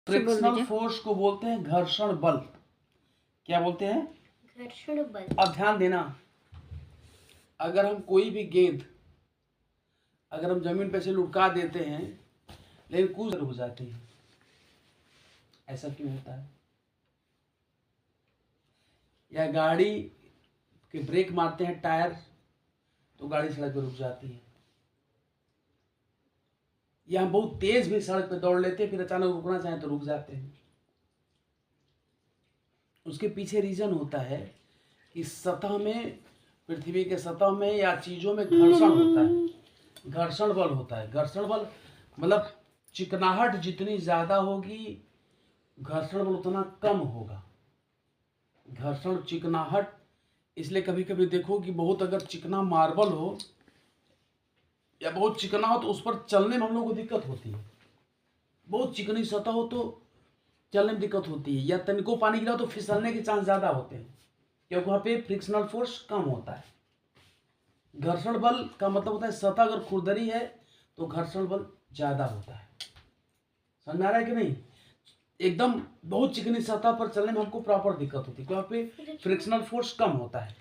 Frictional force को बोलते हैं घर्षण बल। क्या बोलते हैं? घर्षण बल। अब ध्यान देना, अगर हम कोई भी गेंद अगर हम जमीन पे से लुढ़का देते हैं लेकिन कुछ हो जाती है, ऐसा क्यों होता है? या गाड़ी के ब्रेक मारते हैं टायर तो गाड़ी सड़क पे रुक जाती है, या हम बहुत तेज भी सड़क पे दौड़ लेते हैं फिर अचानक रुकना चाहें तो रुक जाते हैं। उसके पीछे रीजन होता है कि सतह में, पृथ्वी के सतह में या चीजों में घर्षण होता है, घर्षण बल होता है। घर्षण बल मतलब चिकनाहट जितनी ज्यादा होगी घर्षण बल उतना कम होगा। घर्षण चिकनाहट, इसलिए कभी कभी देखो कि बहुत अगर चिकना मार्बल हो या बहुत चिकना हो तो उस पर चलने में हम लोग को दिक्कत होती है। बहुत चिकनी सतह हो तो चलने में दिक्कत होती है, या तनिको पानी गिरा तो फिसलने के चांस ज्यादा होते हैं क्योंकि वहां पे फ्रिक्शनल फोर्स कम होता है। घर्षण बल का मतलब होता है सतह अगर खुरदरी है तो घर्षण बल ज्यादा होता है। समझ में आ रहा है कि नहीं? एकदम बहुत चिकनी सतह पर चलने में हमको प्रॉपर दिक्कत होती है क्योंकि पे फ्रिक्शनल फोर्स कम होता है।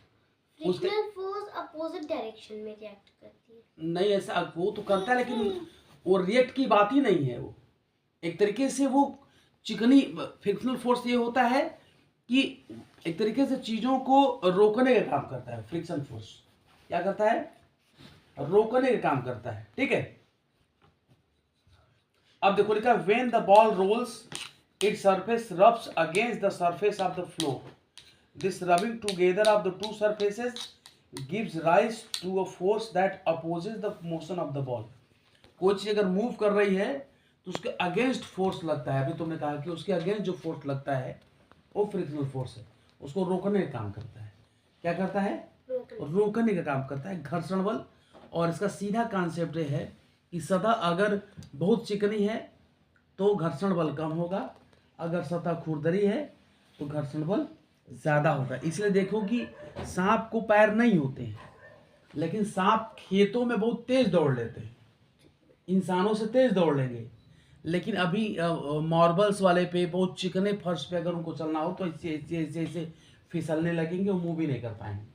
फ्रिक्शनल फोर्स अपोजिट डायरेक्शन में रिएक्ट करती है। नहीं, ऐसा वो तो करता है लेकिन वो रिएक्ट की बात ही नहीं है। वो एक तरीके से वो चिकनी फ्रिक्शनल फोर्स ये होता है कि एक तरीके से चीजों को रोकने का काम करता है। फ्रिक्शन फोर्स क्या करता है? रोकने का काम करता है। ठीक है, अब देखो लिखा when the ball rolls its surface rubs against the surface of the floor. This rubbing together of the two surfaces gives rise to a force that opposes the motion of the ball. कोई चीज अगर move कर रही है तो उसके against force लगता है। अभी तुमने कहा कि उसके अगेंस्ट जो फोर्स लगता है वो फ्रिक्शनल फोर्स है, उसको रोकने का काम करता है। क्या करता है? रोकने का काम करता है घर्षण बल। और इसका सीधा कॉन्सेप्ट है कि सतह अगर बहुत चिकनी है तो घर्षण बल कम होगा, अगर सतह खुरदरी है तो घर्षण बल ज्यादा होगा। इसलिए देखो कि सांप को पैर नहीं होते हैं लेकिन सांप खेतों में बहुत तेज दौड़ लेते हैं, इंसानों से तेज दौड़ लेंगे। लेकिन अभी मार्बल्स वाले पे बहुत चिकने फर्श पे अगर उनको चलना हो तो ऐसे ऐसे ऐसे ऐसे फिसलने लगेंगे, वो मूव भी नहीं कर पाएंगे।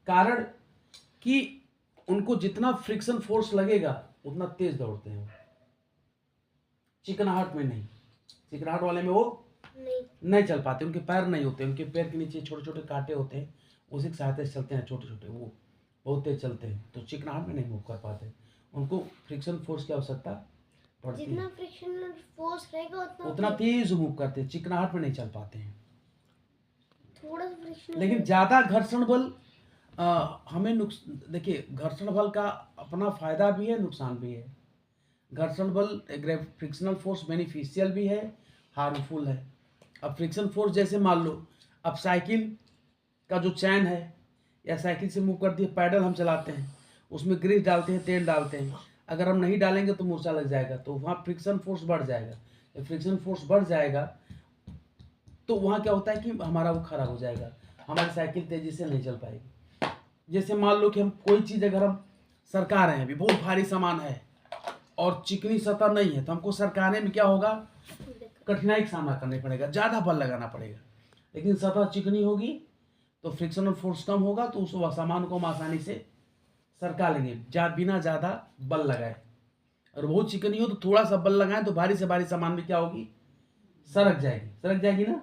कारण कि उनको जितना फ्रिक्शन फोर्स लगेगा उतना तेज दौड़ते हैं। चिकनाहट में नहीं, चिकनाहट वाले में वो नहीं चल पाते, उनके पैर नहीं होते, उनके पैर के नीचे छोटे छोटे कांटे होते हैं, उसी की सहायता से चलते हैं छोटे छोटे, वो बहुत तेज चलते हैं तो चिकनाहट में नहीं मूव कर पाते। उनको फ्रिक्शन फोर्स की आवश्यकता पड़ती है। जितना फ्रिक्शनल फोर्स रहेगा उतना तेज मूव करते हैं, चिकनाहट में नहीं चल पाते हैं। थोड़ा सा फ्रिक्शन, लेकिन ज्यादा घर्षण बल हमें देखिए घर्षण बल का अपना फायदा भी है नुकसान भी है। घर्षण बल फ्रिक्शनल फोर्स बेनिफिशियल भी है, हार्मफुल है। अब फ्रिक्शन फोर्स जैसे मान लो अब साइकिल का जो चैन है या साइकिल से मूव करती है, पैडल हम चलाते हैं, उसमें ग्रीस डालते हैं, तेल डालते हैं, अगर हम नहीं डालेंगे तो मूर्छा लग जाएगा, तो वहाँ फ्रिक्शन फोर्स बढ़ जाएगा। जब फ्रिक्शन फोर्स बढ़ जाएगा तो वहाँ क्या होता है कि हमारा वो खराब हो जाएगा, हमारी साइकिल तेजी से नहीं चल पाएगी। जैसे मान लो कि हम कोई चीज़ अगर हम सरका रहे हैं, अभी बहुत भारी सामान है और चिकनी सतह नहीं है तो हमको सरकाने में क्या होगा? कठिनाई का सामना करना पड़ेगा, ज़्यादा बल लगाना पड़ेगा। लेकिन सतह चिकनी होगी तो फ्रिक्शनल फोर्स कम होगा तो उस सामान को हम आसानी से सरका लेंगे बिना ज़्यादा बल लगाए। और बहुत चिकनी हो तो थोड़ा सा बल लगाएं तो भारी से भारी सामान भी क्या होगी? सरक जाएगी ना।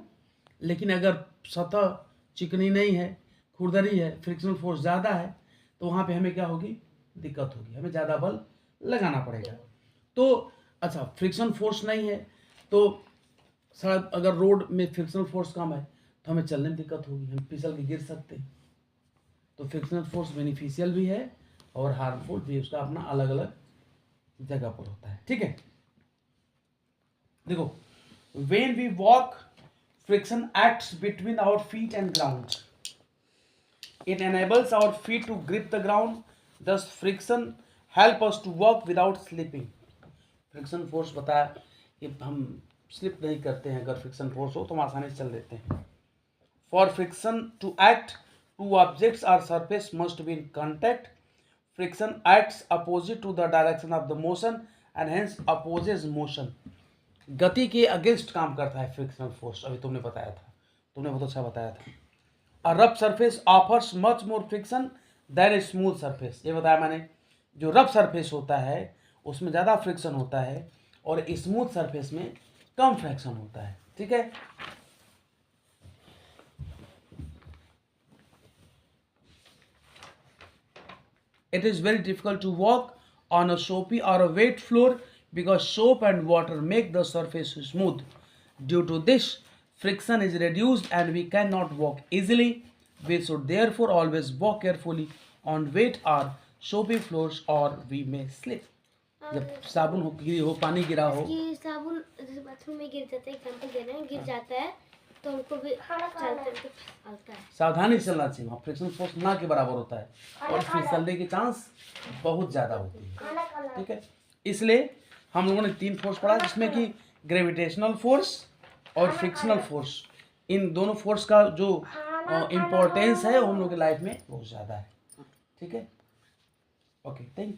लेकिन अगर सतह चिकनी नहीं है, खुरदरी है, फ्रिक्शनल फोर्स ज़्यादा है तो वहाँ पे हमें क्या होगी? दिक्कत होगी, हमें ज़्यादा बल लगाना पड़ेगा। तो अच्छा, फ्रिक्शन फोर्स नहीं है तो सड़क अगर रोड में फ्रिक्शनल फोर्स कम है तो हमें चलने में दिक्कत होगी, हम फिसल के गिर सकते हैं। तो फ्रिक्शनल फोर्स बेनिफिशियल भी है और हार्मफुल भी, उसका अपना अलग अलग जगह पर होता है। ठीक है, देखो when we walk friction acts between our feet and ground, it enables our feet to grip the ground, thus friction help us to walk without slipping. Friction force बताया कि हम स्लिप नहीं करते हैं, अगर फ्रिक्शन फोर्स हो तो हम आसानी से चल देते हैं। For friction to act, two objects or surface must be in contact. Friction acts opposite to the direction of the motion and hence opposes motion. गति के अगेंस्ट काम करता है फ्रिक्शनल फोर्स, अभी तुमने बताया था, तुमने बहुत अच्छा बताया था। A rough surface offers much more friction than a smooth surface, ये बताया मैंने। जो रफ सरफेस होता है उसमें ज़्यादा फ्रिक्शन होता है और स्मूथ सरफेस में कम फ्रिक्शन होता है, ठीक है। It is very difficult to walk on a soapy or a wet floor because soap and water make the surface smooth. Due to this, friction is reduced and we cannot walk easily. We should therefore always walk carefully on wet or soapy floors or we may slip. जब साबुन हो पानी गिरा हो, कि साबुन जैसे bathroom में गिर जाता है, एग्जांपल दे रहे हैं, गिर जाता है तो हमको भी चलते आता है। सावधानी से चलना चाहिए, वहाँ फ्रिक्शन फोर्स ना के बराबर होता है और फिसलने की चांस बहुत ज़्यादा होती है, ठीक है। इसलिए हम लोगों ने 3 फोर्स पढ़ा, जिसमें कि ग्रेविटेशनल फोर्स और फ्रिक्शनल फोर्स, इन दोनों फोर्स का जो इम्पोर्टेंस है वो हम लोग की लाइफ में बहुत ज़्यादा है, ठीक है। Okay, thank you.